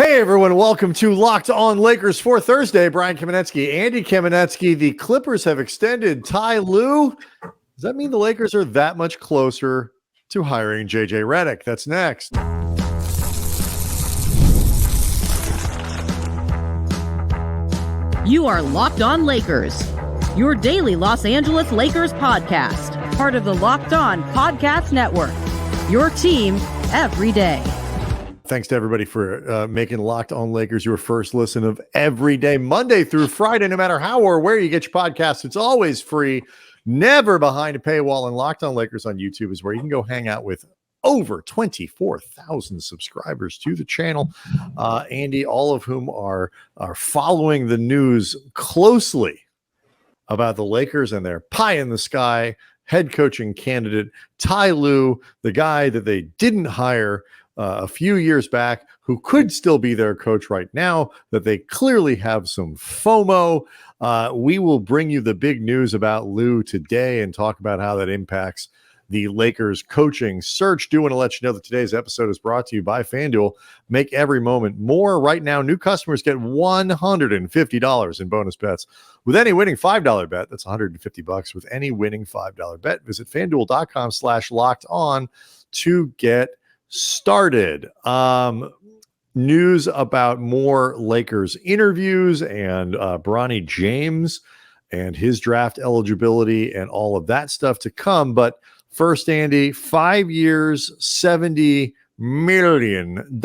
Hey everyone, welcome to Locked On Lakers for Thursday. Brian Kamenetsky, Andy Kamenetsky. The Clippers have extended Ty Lue. Does that mean the Lakers are that much closer to hiring JJ Redick? That's next. You are Locked On Lakers, your daily Los Angeles Lakers podcast, part of the Locked On Podcast Network, your team every day. Thanks to everybody for making Locked On Lakers your first listen of every day, Monday through Friday, no matter how or where you get your podcasts. It's always free, never behind a paywall. And Locked On Lakers on YouTube is where you can go hang out with over 24,000 subscribers to the channel. Andy, all of whom are following the news closely about the Lakers and their pie in the sky head coaching candidate, Ty Lue, the guy that they didn't hire a few years back, who could still be their coach right now, that they clearly have some FOMO. We will bring you the big news about Lue today and talk about how that impacts the Lakers coaching search. Do want to let you know that today's episode is brought to you by FanDuel. Make every moment more. Right now, new customers get $150 in bonus bets with any winning $5 bet. That's $150 with any winning $5 bet. Visit FanDuel.com/locked on to get started. News about more Lakers interviews and Bronny James and his draft eligibility and all of that stuff to come. But first, Andy, 5 years, $70 million.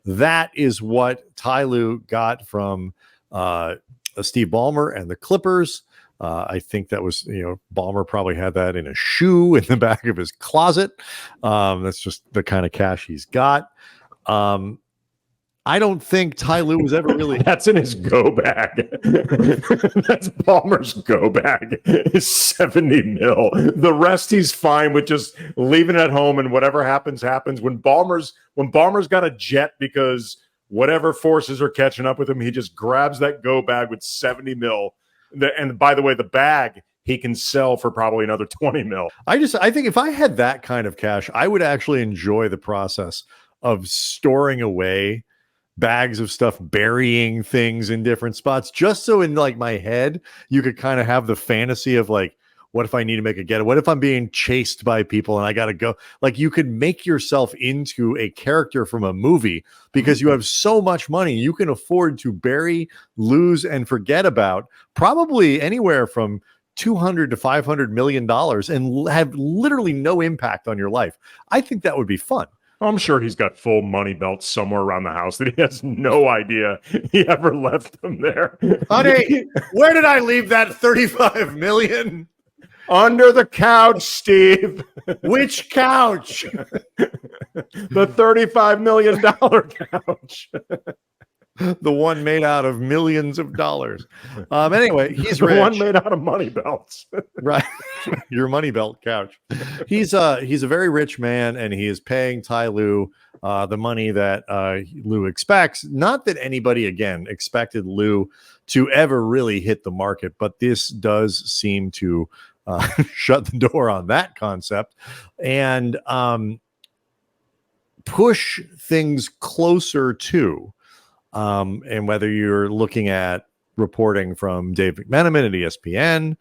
That is what Ty Lue got from Steve Ballmer and the Clippers. I think that was, Ballmer probably had that in a shoe in the back of his closet. That's just the kind of cash he's got. I don't think Ty Lue was ever really. That's in his go bag. That's Ballmer's go bag. Is 70 mil. The rest he's fine with just leaving it at home, and whatever happens, happens. When Ballmer's got a jet because whatever forces are catching up with him, he just grabs that go bag with 70 mil. And by the way, the bag he can sell for probably another 20 mil. I think if I had that kind of cash, I would actually enjoy the process of storing away bags of stuff, burying things in different spots, just so in like my head, you could kind of have the fantasy of like, what if I need to make a get? What if I'm being chased by people and I got to go? Like, you could make yourself into a character from a movie because you have so much money. You can afford to bury, lose, and forget about probably anywhere from $200 to $500 million and have literally no impact on your life. I think that would be fun. I'm sure he's got full money belts somewhere around the house that he has no idea he ever left them there. Honey, where did I leave that $35 million? Under the couch, Steve. Which couch? The $35 million couch. The one made out of millions of dollars. Anyway, he's rich. The one made out of money belts. Right. Your money belt couch. He's a very rich man, and he is paying Ty Lue the money that Lue expects. Not that anybody, again, expected Lue to ever really hit the market, but this does seem to shut the door on that concept and push things closer to. And whether you're looking at reporting from Dave McMenamin at ESPN,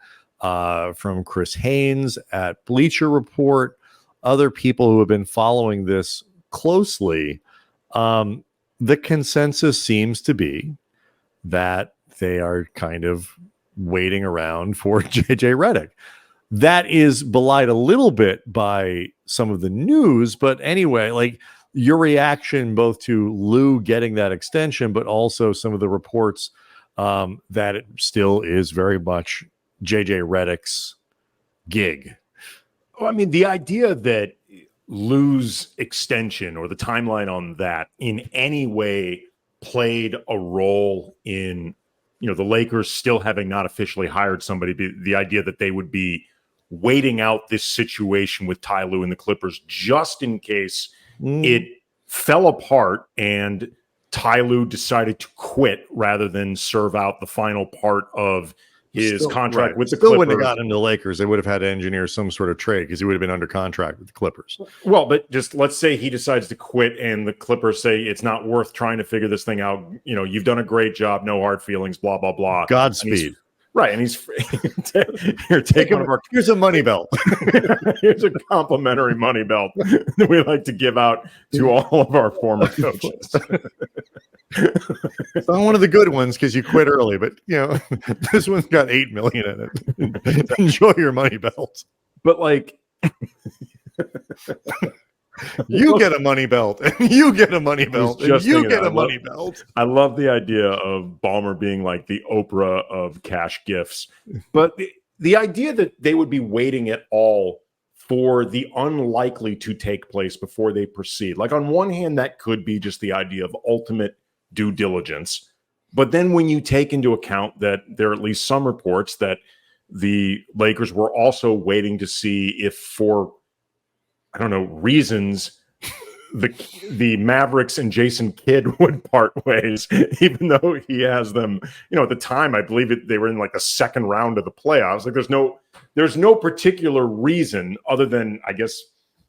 from Chris Haynes at Bleacher Report, other people who have been following this closely, the consensus seems to be that they are kind of waiting around for JJ Redick. That is belied a little bit by some of the news, but anyway, like your reaction both to Lue getting that extension, but also some of the reports that it still is very much JJ Redick's gig. Well, I mean, the idea that Lue's extension or the timeline on that in any way played a role in, the Lakers still having not officially hired somebody, the idea that they would be waiting out this situation with Ty Lue and the Clippers just in case it fell apart and Ty Lue decided to quit rather than serve out the final part of his contract with the Still Clippers. wouldn't have gotten into the Lakers. They would have had to engineer some sort of trade because he would have been under contract with the Clippers. Well, but just let's say he decides to quit and the Clippers say it's not worth trying to figure this thing out. You know, you've done a great job. No hard feelings, blah, blah, blah. Godspeed. Right. And he's here, take one of our, here's a money belt. here's a complimentary money belt that we like to give out to all of our former coaches. It's not one of the good ones because you quit early, but you know, this one's got 8 million in it. Enjoy your money belt. But like, you get a money belt, and you get a money belt, and you get a money belt. I love the idea of Ballmer being like the Oprah of cash gifts, but the idea that they would be waiting at all for the unlikely to take place before they proceed. Like on one hand, that could be just the idea of ultimate due diligence. But then when you take into account that there are at least some reports that the Lakers were also waiting to see if for, I don't know, reasons, the Mavericks and Jason Kidd would part ways, even though he has them, you know, at the time, I believe they were in like the second round of the playoffs. Like there's no particular reason other than, I guess,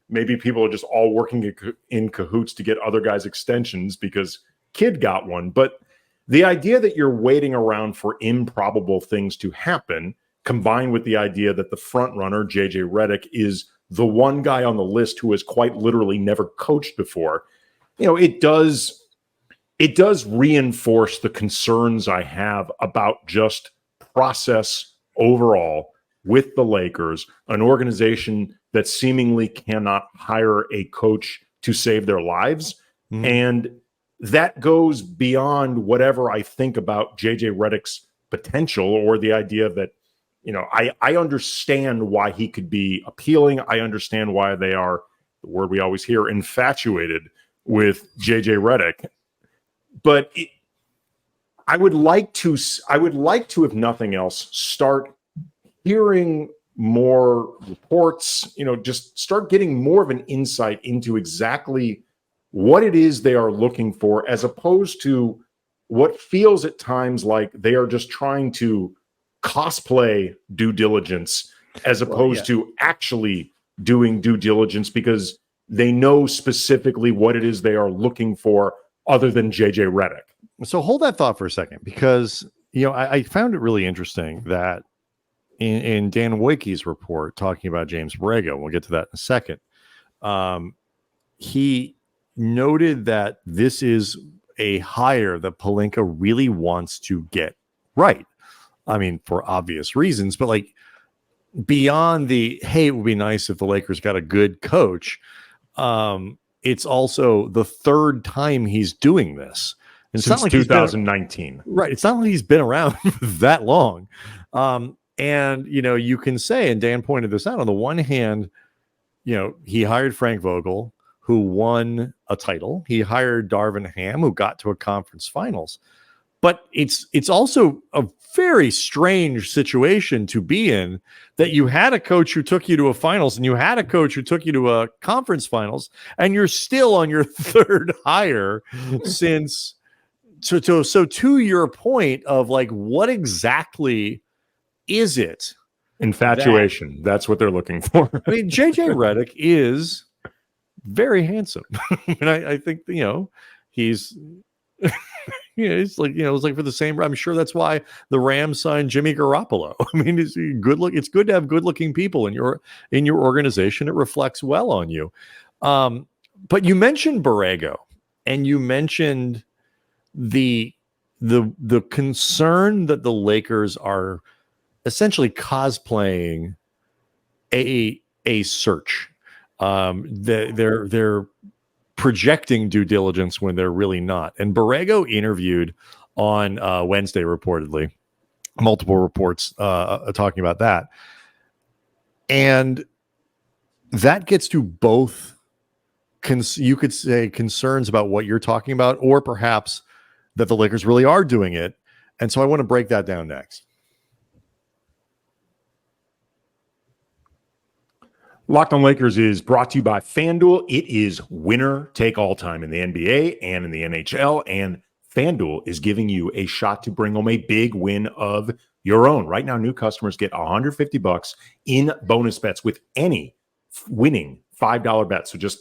maybe people are just all working in cahoots to get other guys extensions because Kidd got one. But the idea that you're waiting around for improbable things to happen, combined with the idea that the front runner, JJ Redick, is the one guy on the list who has quite literally never coached before, you know, it does reinforce the concerns I have about just process overall with the Lakers, an organization that seemingly cannot hire a coach to save their lives. Mm-hmm. And that goes beyond whatever I think about JJ Redick's potential or the idea that, you know, I understand why he could be appealing. I understand why they are, the word we always hear, infatuated with JJ Redick. But I would like to, if nothing else, start hearing more reports, you know, just start getting more of an insight into exactly what it is they are looking for, as opposed to what feels at times like they are just trying to cosplay due diligence as opposed to actually doing due diligence because they know specifically what it is they are looking for other than JJ Redick. So hold that thought for a second, because, you know, I found it really interesting that in Dan Wojcicki's report talking about James Borrego, we'll get to that in a second, he noted that this is a hire that Pelinka really wants to get right. I mean, for obvious reasons, but like beyond the, hey, it would be nice if the Lakers got a good coach. It's also the third time he's doing this. And since it's not like 2019. Right. It's not like he's been around that long. And, you know, you can say, and Dan pointed this out, on the one hand, you know, he hired Frank Vogel, who won a title. He hired Darvin Ham, who got to a conference finals. But it's also a very strange situation to be in, that you had a coach who took you to a finals and you had a coach who took you to a conference finals, and you're still on your third hire since. So to your point of like, what exactly is it? Infatuation. That's what they're looking for. I mean, JJ Redick is very handsome. And I think, you know, he's you know, it's like, you know, it's like for the same, I'm sure that's why the Rams signed Jimmy Garoppolo. I mean, it's good to have good looking people in your organization. It reflects well on you. But you mentioned Borrego, and you mentioned the concern that the Lakers are essentially cosplaying a search. They're projecting due diligence when they're really not. And Borrego interviewed on Wednesday, reportedly, multiple reports talking about that. And that gets to both, you could say, concerns about what you're talking about, or perhaps that the Lakers really are doing it. And so I want to break that down next. Locked on Lakers is brought to you by FanDuel. It is winner take all time in the NBA and in the NHL, and FanDuel is giving you a shot to bring home a big win of your own. Right now, new customers get $150 in bonus bets with any winning $5 bet. So just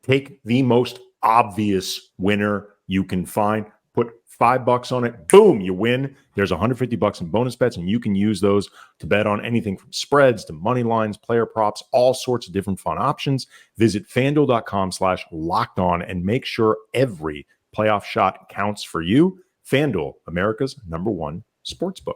take the most obvious winner you can find, put $5 on it, boom, you win. There's $150 in bonus bets, and you can use those to bet on anything from spreads to money lines, player props, all sorts of different fun options. Visit FanDuel.com/lockedon and make sure every playoff shot counts for you. FanDuel, America's #1 sportsbook.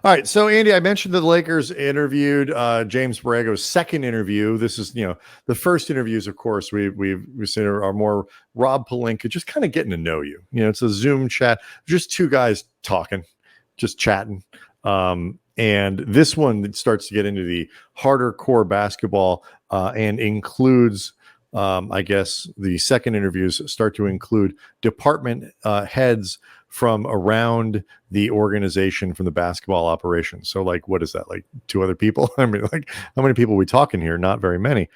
All right, so Andy, I mentioned that the Lakers interviewed James Borrego's second interview. This is, the first interviews, of course, we've seen are more Rob Pelinka, just kind of getting to know you. It's a Zoom chat, just two guys talking, just chatting. And this one starts to get into the harder core basketball and includes, I guess, the second interviews start to include department heads from around the organization, from the basketball operation. So like, what is that? Like 2 other people? I mean, like, how many people are we talking here? Not very many.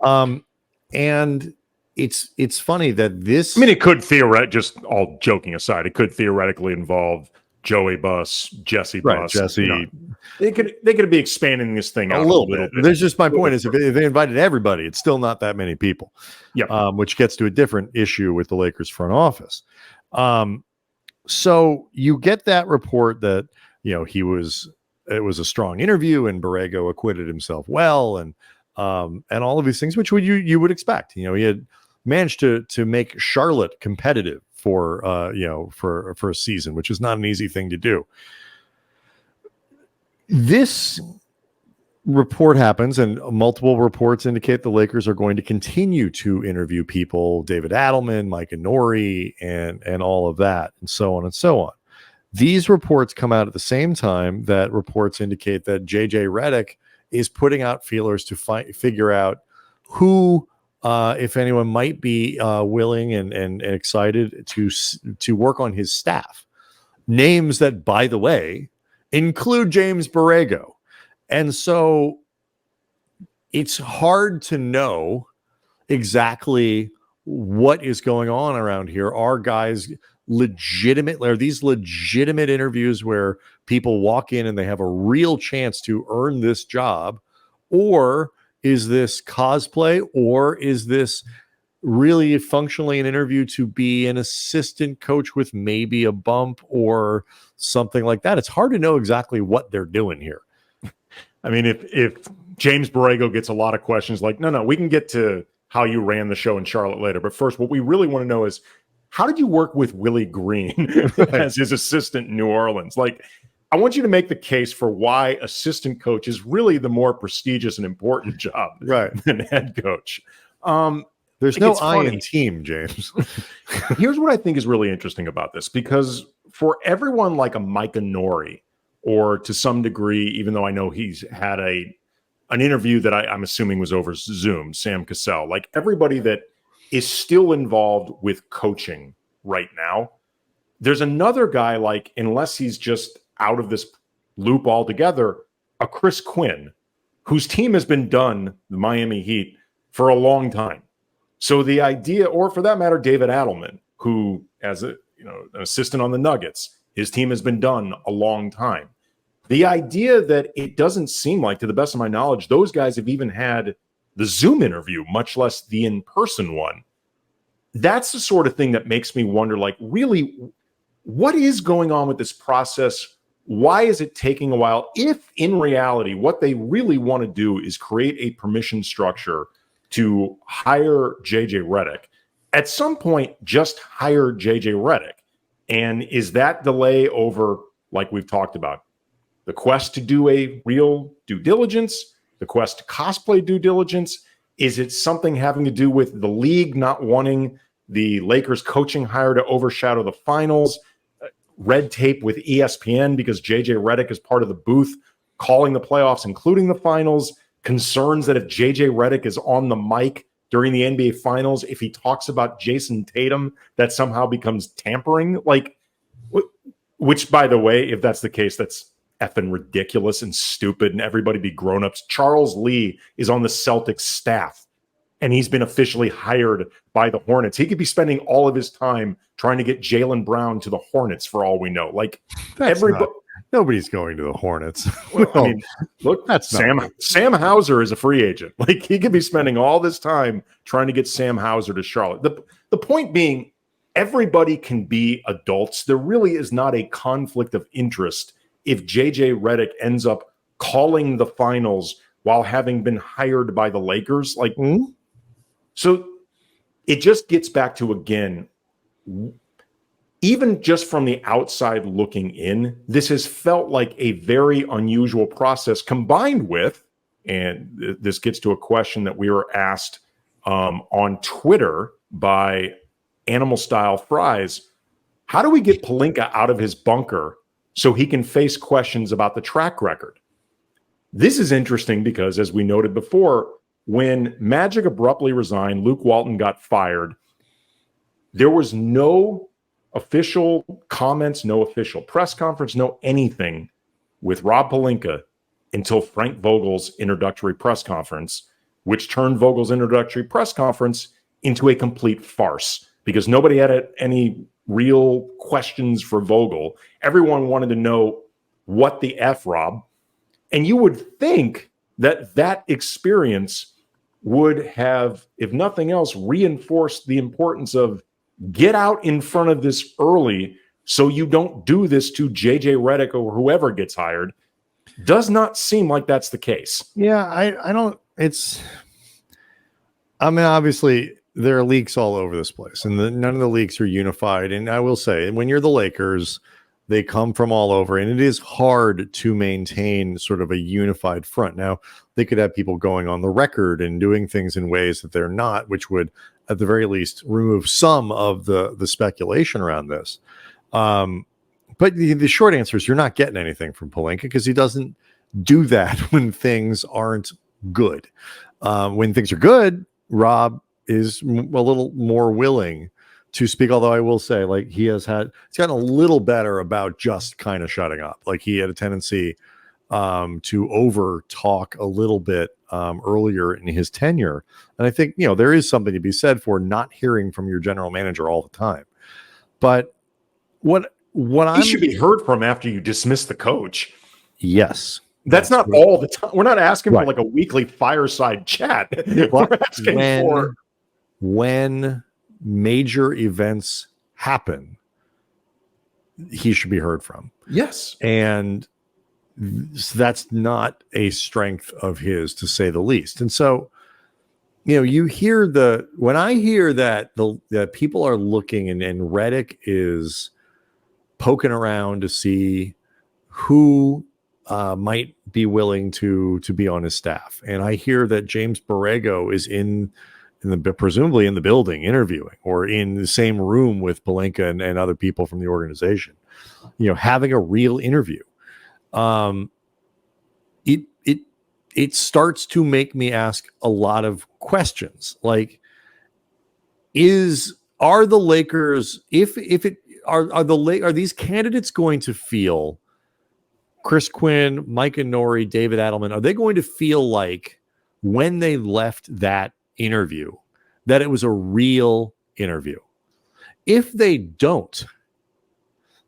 And it's funny that this, I mean, it could just all joking aside, it could theoretically involve Joey Buss, Jesse Buss. Jesse. They could be expanding this thing out a little bit. There's just my point is if they invited everybody, it's still not that many people. Yeah. Which gets to a different issue with the Lakers front office. So you get that report that, it was a strong interview and Borrego acquitted himself well. And all of these things, which you would expect, he had managed to make Charlotte competitive for a season, which is not an easy thing to do. This report happens, and multiple reports indicate the Lakers are going to continue to interview people, David Adelman, Mike Nori, and all of that, and so on and so on. These reports come out at the same time that reports indicate that JJ Redick is putting out feelers to figure out who, if anyone, might be willing and excited to work on his staff. Names that, by the way, include James Borrego. And so it's hard to know exactly what is going on around here. Are these legitimate interviews where people walk in and they have a real chance to earn this job? Or is this cosplay? Or is this really functionally an interview to be an assistant coach with maybe a bump or something like that? It's hard to know exactly what they're doing here. I mean, if James Borrego gets a lot of questions like, no, we can get to how you ran the show in Charlotte later. But first, what we really want to know is, how did you work with Willie Green as his assistant in New Orleans? Like, I want you to make the case for why assistant coach is really the more prestigious and important job than head coach. There's no I in team, James. Here's what I think is really interesting about this, because for everyone like a Micah Nori, or to some degree, even though I know he's had an interview that I'm assuming was over Zoom, Sam Cassell, like everybody that is still involved with coaching right now, there's another guy, like, unless he's just out of this loop altogether, a Chris Quinn, whose team has been done, the Miami Heat, for a long time. So the idea, or for that matter, David Adelman, who, as an assistant on the Nuggets, his team has been done a long time. The idea that it doesn't seem like, to the best of my knowledge, those guys have even had the Zoom interview, much less the in-person one. That's the sort of thing that makes me wonder, like, really, what is going on with this process? Why is it taking a while? If in reality, what they really want to do is create a permission structure to hire JJ Redick, at some point, just hire JJ Redick. And is that delay over, like we've talked about, the quest to do a real due diligence, the quest to cosplay due diligence? Is it something having to do with the league not wanting the Lakers coaching hire to overshadow the finals? Red tape with ESPN because JJ Redick is part of the booth calling the playoffs, including the finals? Concerns that if JJ Redick is on the mic during the NBA finals, if he talks about Jason Tatum, that somehow becomes tampering? Like, which, by the way, if that's the case, that's effing ridiculous and stupid, and everybody be grown-ups. Charles Lee is on the Celtics staff. and he's been officially hired by the Hornets. He could be spending all of his time trying to get Jaylen Brown to the Hornets for all we know. Like everybody. Nobody's going to the Hornets. Well, I mean, look, that's Sam Hauser is a free agent. Like he could be spending all this time trying to get Sam Hauser to Charlotte. The point being, everybody can be adults. There really is not a conflict of interest if JJ Redick ends up calling the finals while having been hired by the Lakers. Like, so it just gets back to, again, even just from the outside looking in, this has felt like a very unusual process, combined with, and this gets to a question that we were asked on Twitter by Animal Style Fries. How do we get Pelinka out of his bunker so he can face questions about the track record? This is interesting because, as we noted before, when Magic abruptly resigned, Luke Walton got fired, there was no official comments, no official press conference, no anything with Rob Pelinka until Frank Vogel's introductory press conference, which turned Vogel's introductory press conference into a complete farce because nobody had any real questions for Vogel. Everyone wanted to know what the F, Rob. And you would think that that experience would have, if nothing else, reinforced the importance of get out in front of this early so you don't do this to JJ Redick or whoever gets hired. Does not seem like that's the case. Yeah, I don't, I mean, obviously there are leaks all over this place and none of the leaks are unified. And I will say, when you're the Lakers, they come from all over and it is hard to maintain sort of a unified front. Now, they could have people going on the record and doing things in ways that they're not, which would, at the very least, remove some of the speculation around this. But the short answer is you're not getting anything from Pelinka because he doesn't do that when things aren't good. When things are good, Rob is a little more willing to speak. Although I will say, like, he's gotten a little better about just kind of shutting up. Like he had a tendency to over talk a little bit earlier in his tenure. And I think, there is something to be said for not hearing from your general manager all the time. But what he should be heard from after you dismiss the coach. Yes. That's not right. All the time. We're not asking for like a weekly fireside chat. We're asking for when major events happen, he should be heard from. Yes. And that's not a strength of his, to say the least. And so, you hear when I hear that that people are looking and Redick is poking around to see who might be willing to be on his staff. And I hear that James Borrego is presumably in the building interviewing or in the same room with Pelinka and other people from the organization, having a real interview. It starts to make me ask a lot of questions. Like, are the Lakers, are these candidates going to feel, Chris Quinn, Mike Nori, David Adelman, are they going to feel like when they left that interview that it was a real interview? If they don't,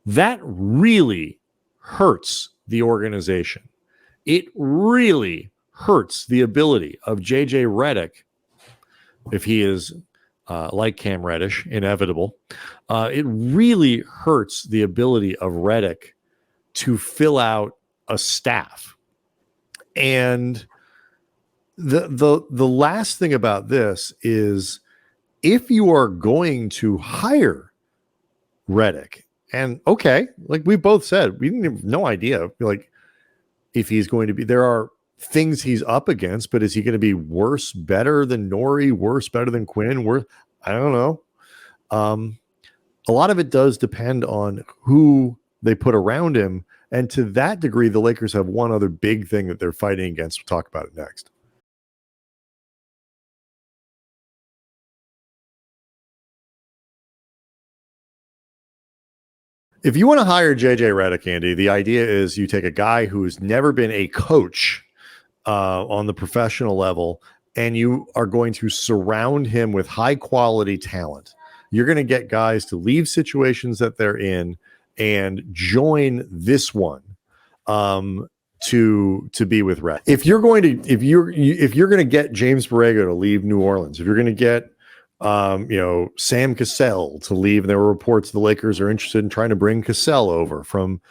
that really hurts the organization. It really hurts the ability of JJ Redick, if he is like Cam Reddish, inevitable. It really hurts the ability of Redick to fill out a staff. And the last thing about this is, if you are going to hire Redick, and okay, like we both said, we didn't have no idea, like, if he's going to be, there are things he's up against, but is he going to be worse, better than Nori, worse, better than Quinn? I don't know. A lot of it does depend on who they put around him. And to that degree, the Lakers have one other big thing that they're fighting against. We'll talk about it next. If you want to hire JJ Redick, Andy, the idea is you take a guy who's never been a coach on the professional level and you are going to surround him with high quality talent. You're going to get guys to leave situations that they're in and join this one to be with Red. If you're going to get James Borrego to leave New Orleans, if you're going to get Sam Cassell to leave, and there were reports the Lakers are interested in trying to bring Cassell over from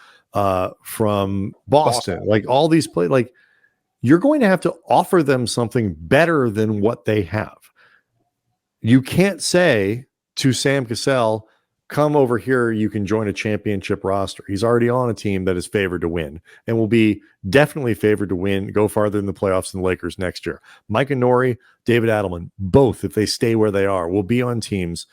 Boston. Like all these play, like you're going to have to offer them something better than what they have. You can't say to Sam Cassell, come over here, you can join a championship roster. He's already on a team that is favored to win and will be definitely favored to win, go farther in the playoffs than the Lakers next year. Mike and Nori, David Adelman, both, if they stay where they are, will be on teams,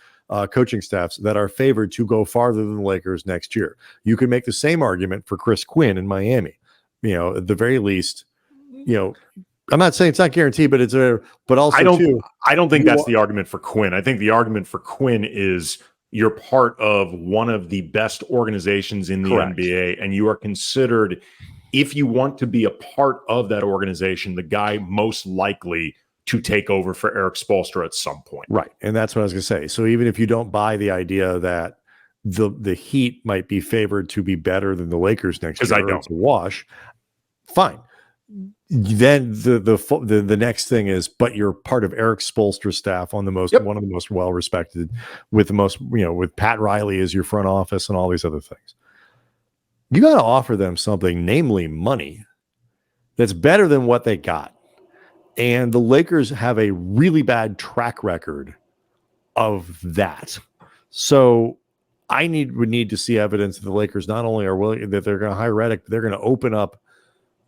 coaching staffs that are favored to go farther than the Lakers next year. You could make the same argument for Chris Quinn in Miami. At the very least, I'm not saying it's not guaranteed, but I don't think that's the argument for Quinn. I think the argument for Quinn is you're part of one of the best organizations in the NBA, and you are considered, if you want to be a part of that organization, the guy most likely to take over for Eric Spoelstra at some point. Right. And that's what I was going to say. So even if you don't buy the idea that the Heat might be favored to be better than the Lakers next year, it's a wash, fine. Then the next thing is, but you're part of Eric Spoelstra's staff on one of the most well respected, with the most, with Pat Riley as your front office and all these other things. You got to offer them something, namely money, that's better than what they got. And the Lakers have a really bad track record of that. So I would need to see evidence that the Lakers not only are willing, that they're going to hire Redick, but they're going to open up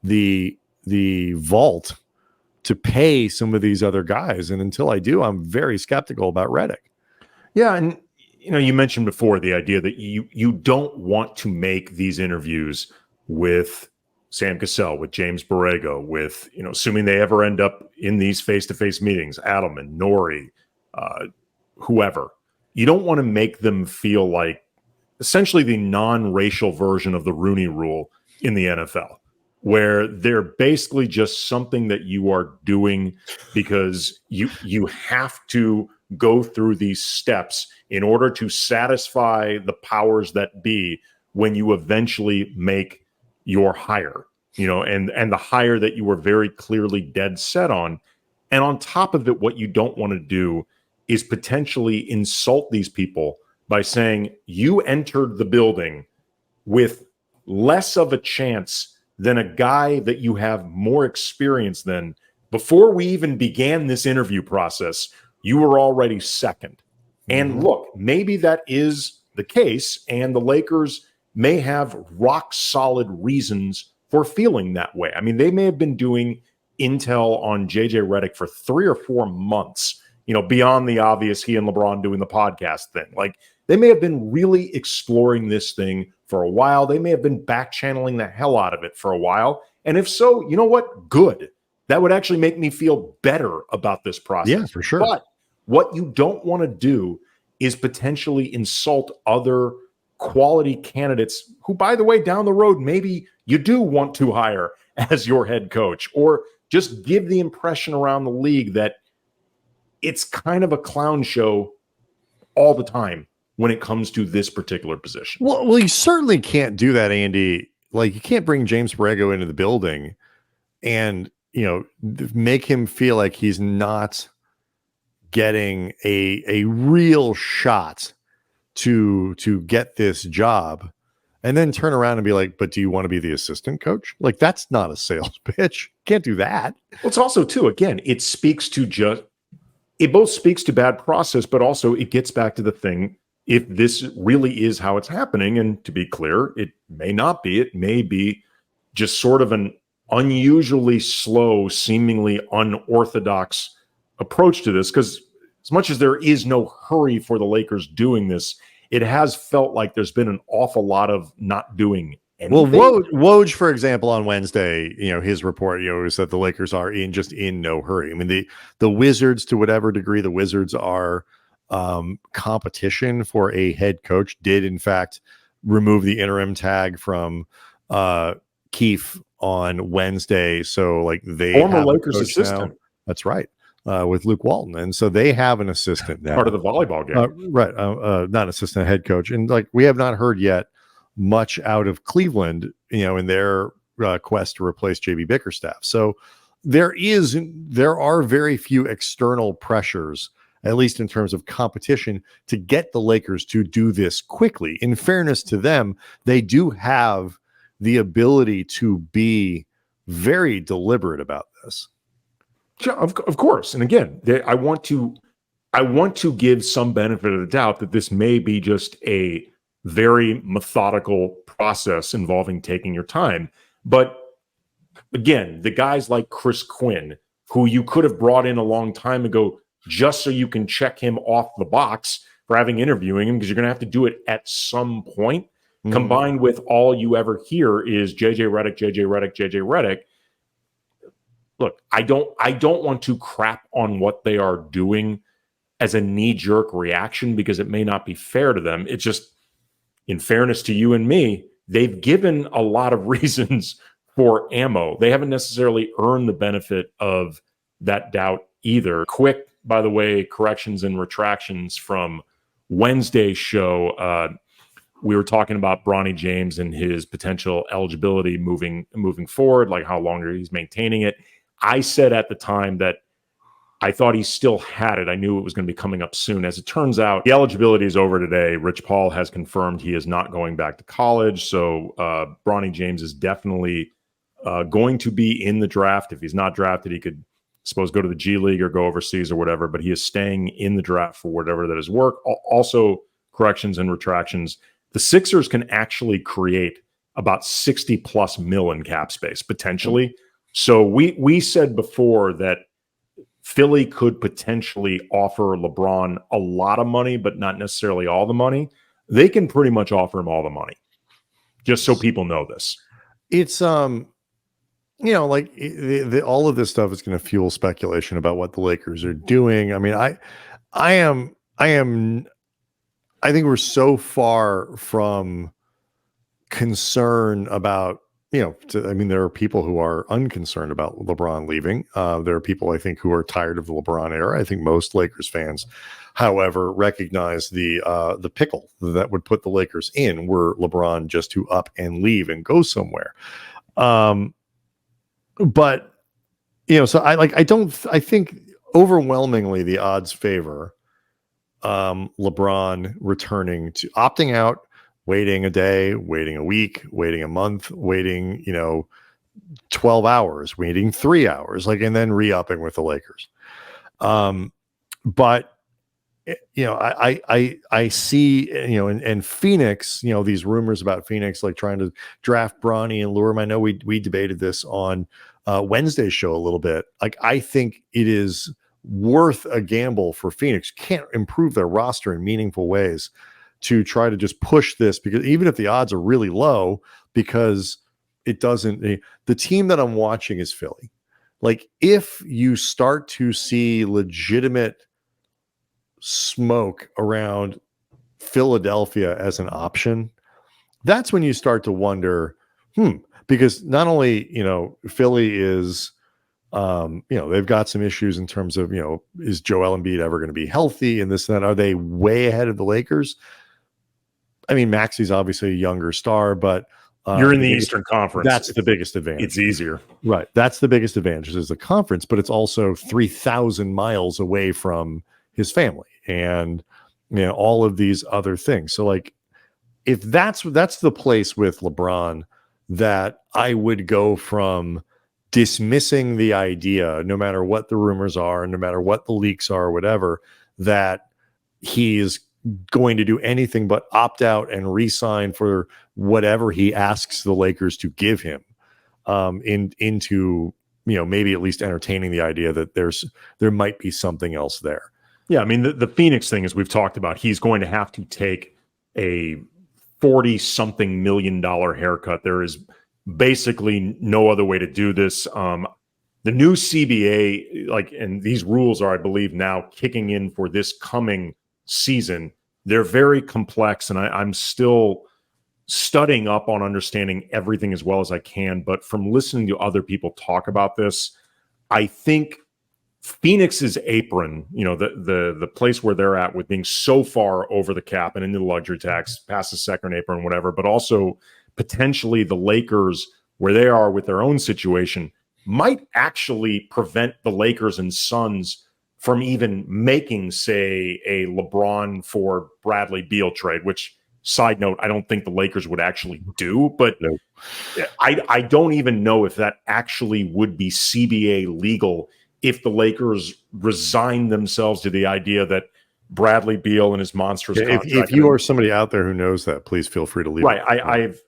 the vault to pay some of these other guys. And until I do, I'm very skeptical about Redick. Yeah. And, you mentioned before the idea that you don't want to make these interviews with Sam Cassell, with James Borrego, with, assuming they ever end up in these face-to-face meetings, Adelman, Nori, whoever. You don't want to make them feel like essentially the non-racial version of the Rooney Rule in the NFL, where they're basically just something that you are doing because you have to go through these steps in order to satisfy the powers that be when you eventually make your hire, and the hire that you were very clearly dead set on. And on top of it, what you don't want to do is potentially insult these people by saying you entered the building with less of a chance than a guy that you have more experience than. Before we even began this interview process, you were already second. And look, maybe that is the case, and the Lakers may have rock solid reasons for feeling that way. I mean, they may have been doing intel on JJ Redick for 3 or 4 months, beyond the obvious he and LeBron doing the podcast thing. Like, they may have been really exploring this thing for a while. They may have been back channeling the hell out of it for a while. And if so, you know what? Good. That would actually make me feel better about this process. Yeah, for sure. But what you don't want to do is potentially insult other quality candidates who, by the way, down the road, maybe you do want to hire as your head coach, or just give the impression around the league that it's kind of a clown show all the time when it comes to this particular position. Well, you certainly can't do that, Andy. Like, you can't bring James Borrego into the building and, make him feel like he's not getting a real shot to get this job, and then turn around and be like, but do you want to be the assistant coach? Like, that's not a sales pitch. Can't do that. Well, it's also, too, again, it both speaks to bad process, but also it gets back to the thing, if this really is how it's happening, and to be clear, it may not be, it may be just sort of an unusually slow, seemingly unorthodox approach to this, because as much as there is no hurry for the Lakers doing this, it has felt like there's been an awful lot of not doing anything. Well, Woj, for example, on Wednesday, his report, is that the Lakers are in no hurry. I mean, the Wizards, to whatever degree the Wizards are competition for a head coach, did in fact remove the interim tag from Keefe on Wednesday. So, like, they former have Lakers assistant. Now. That's right. with Luke Walton, and so they have an assistant now, Part of the volleyball game, right? Not assistant, head coach, and like we have not heard yet much out of Cleveland, in their quest to replace JB Bickerstaff. So there are very few external pressures, at least in terms of competition, to get the Lakers to do this quickly. In fairness to them, they do have the ability to be very deliberate about this. of course. And again, I want to give some benefit of the doubt that this may be just a very methodical process involving taking your time. But again, the guys like Chris Quinn, who you could have brought in a long time ago just so you can check him off the box for interviewing him, because you're going to have to do it at some point, combined with all you ever hear is JJ Redick, JJ Redick, JJ Redick. Look, I don't want to crap on what they are doing as a knee-jerk reaction, because it may not be fair to them. It's just, in fairness to you and me, they've given a lot of reasons for ammo. They haven't necessarily earned the benefit of that doubt either. Quick, by the way, corrections and retractions from Wednesday's show. We were talking about Bronny James and his potential eligibility moving forward, like how long he's maintaining it. I said at the time that I thought he still had it. I knew it was going to be coming up soon. As it turns out, the eligibility is over today. Rich Paul has confirmed he is not going back to college. So Bronny James is definitely going to be in the draft. If he's not drafted, he could, suppose, go to the G League or go overseas or whatever, but he is staying in the draft for whatever that is worth. Also, corrections and retractions. The Sixers can actually create about 60 plus mil in cap space, potentially. So we said before that Philly could potentially offer LeBron a lot of money, but not necessarily all the money. They can pretty much offer him all the money, just so people know this. It's like all of this stuff is going to fuel speculation about what the Lakers are doing. I mean, I think we're so far from concern about, there are people who are unconcerned about LeBron leaving. There are people, I think, who are tired of the LeBron era. I think most Lakers fans, however, recognize the pickle that would put the Lakers in were LeBron just to up and leave and go somewhere. But so I think overwhelmingly the odds favor LeBron returning to opting out, waiting a day, waiting a week, waiting a month, waiting, 12 hours, waiting 3 hours, and then re-upping with the Lakers. But I see, and Phoenix, these rumors about Phoenix, like trying to draft Bronny and lure him. I know we debated this on Wednesday's show a little bit. I think it is worth a gamble for Phoenix. Can't improve their roster in meaningful ways to try to just push this, because even if the odds are really low, because it doesn't, the team that I'm watching is Philly. If you start to see legitimate smoke around Philadelphia as an option, that's when you start to wonder, because not only, Philly is, they've got some issues in terms of, is Joel Embiid ever going to be healthy and this and that? Are they way ahead of the Lakers? I mean, Maxi's obviously a younger star, but you're in the Eastern Conference. That's the biggest advantage. It's easier. Right. That's the biggest advantage is the conference, but it's also 3,000 miles away from his family and, all of these other things. So if that's the place with LeBron that I would go from dismissing the idea, no matter what the rumors are, no matter what the leaks are, or whatever, that he's going to do anything but opt out and re-sign for whatever he asks the Lakers to give him, into maybe at least entertaining the idea that there might be something else there. Yeah, I mean the Phoenix thing, as we've talked about, he's going to have to take a $40-something million haircut. There is basically no other way to do this. The new CBA, and these rules are, I believe, now kicking in for this coming season. They're very complex, and I'm still studying up on understanding everything as well as I can. But from listening to other people talk about this, I think Phoenix's apron, the place where they're at with being so far over the cap and into the luxury tax, past the second apron, whatever, but also potentially the Lakers, where they are with their own situation, might actually prevent the Lakers and Suns from even making, say, a LeBron for Bradley Beal trade, which, side note, I don't think the Lakers would actually do, but no. I don't even know if that actually would be CBA legal if the Lakers resign themselves to the idea that Bradley Beal and his monstrous contract. If you are somebody out there who knows that, please feel free to leave. Right.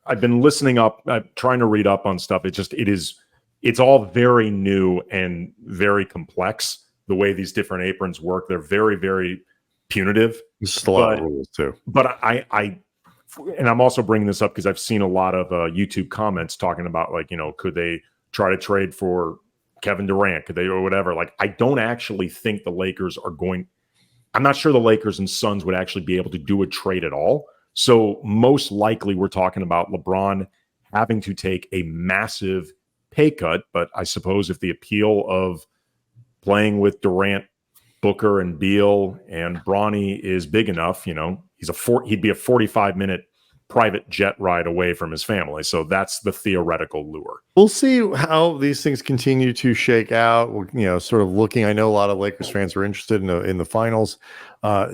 I've been listening up, trying to read up on stuff. It's all very new and very complex. The way these different aprons work, they're very, very punitive. There's just a lot of rules too. But and I'm also bringing this up because I've seen a lot of YouTube comments talking about, like, could they try to trade for Kevin Durant? Could they, or whatever? Like, I don't actually think the Lakers are going. I'm not sure the Lakers and Suns would actually be able to do a trade at all. So most likely we're talking about LeBron having to take a massive pay cut. But I suppose if the appeal of playing with Durant, Booker, and Beal and Bronny is big enough, he'd be a 45-minute private jet ride away from his family. So that's the theoretical lure. We'll see how these things continue to shake out. Sort of looking, I know a lot of Lakers fans are interested in the finals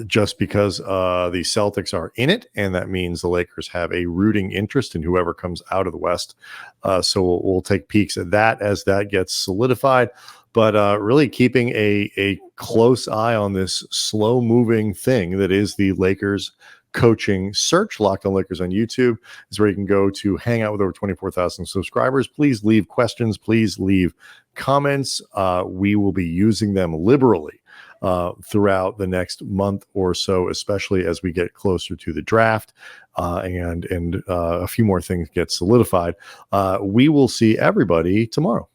just because the Celtics are in it. And that means the Lakers have a rooting interest in whoever comes out of the West. So we'll take peeks at that as that gets solidified. But really keeping a close eye on this slow moving thing that is the Lakers coaching search. Locked On Lakers on YouTube is where you can go to hang out with over 24,000 subscribers. Please leave questions. Please leave comments. We will be using them liberally throughout the next month or so, especially as we get closer to the draft and a few more things get solidified. We will see everybody tomorrow.